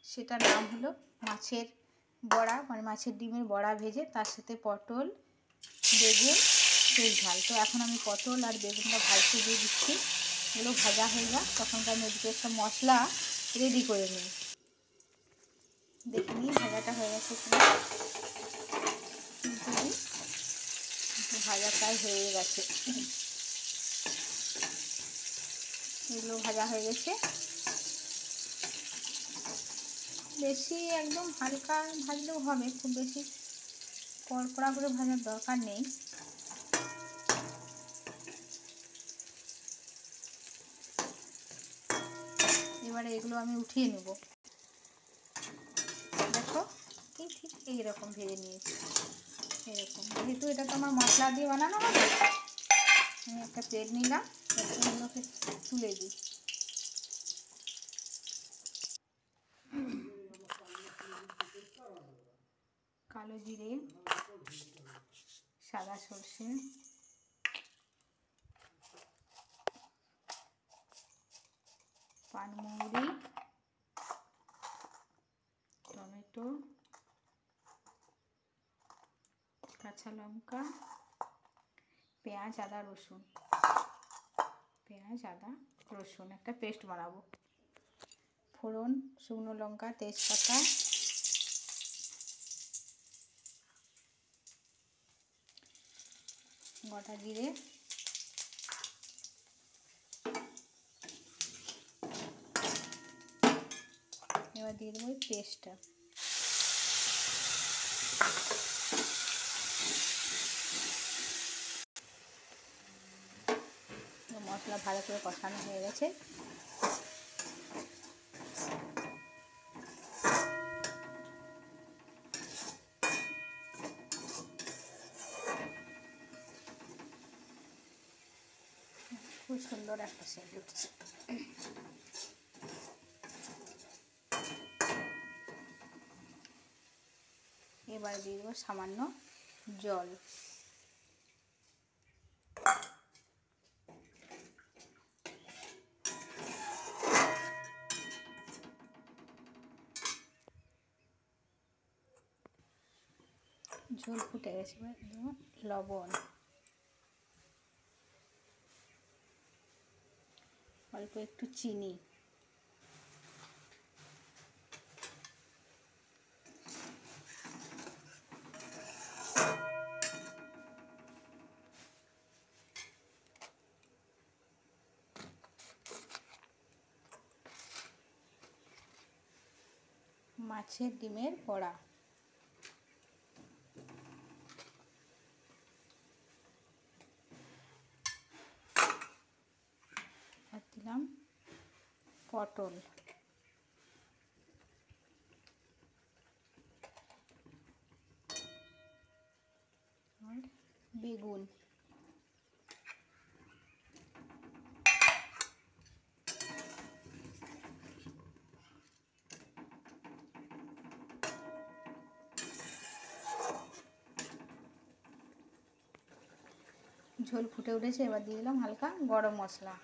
সেটার নাম হলো মাছের বড়া, মানে মাছের ডিমের বড়া ভেজে তার সাথে পটল, বেগুন, তেল ঝাল। তো এখন আমি পটল আর বেগুনটা ভাজতে দিয়ে দিচ্ছি। এগুলো ভাজা হয়ে যাক, তখনকার আমি ওদিকে একটা মশলা রেডি করে নিই। দেখে নিই ভাজাটা হয়ে গেছে কিনা। ভাজা প্রায় হয়ে গেছে, এগুলো ভাজা হয়ে গেছে। বেশি একদম হালকা ভাজলেও হবে, খুব বেশি কড়কড়া করে ভাজার দরকার নেই। এবারে এগুলো আমি উঠিয়ে নেব। দেখো এই ঠিক এইরকম ভেজে নিয়েছি। এরকম, যেহেতু এটা তো আমার মশলা দিয়ে বানানো হবে, আমি একটা প্লেট নিলাম, এগুলোকে তুলে দিই। কালো জিরে, সাদা সর্ষে, পানমৌরি, টমেটো, কাঁচা লঙ্কা, পেঁয়াজ, আদা, রসুন। পেঁয়াজ, আদা, রসুন একটা পেস্ট বানাবো। ফোড়ন, শুকনো লঙ্কা, তেজপাতা, গোটা জিরে, এবার দিয়ে দেবো ওই পেস্টটা। মশলা ভালো করে কষানো হয়ে গেছে। খুব সুন্দর একটা সেন্ট উঠছে। এবার দিয়ে দেবো সামান্য জল। ঝোল ফুটে গেছে, এবার দেবো লবণ, অল্প একটু চিনি, মাছের ডিমের বড়া। আর দিলাম পটল, আর বেগুন। ঝোল ফুটে উঠেছে, এবার দিয়ে দিলাম হালকা গরম মশলা।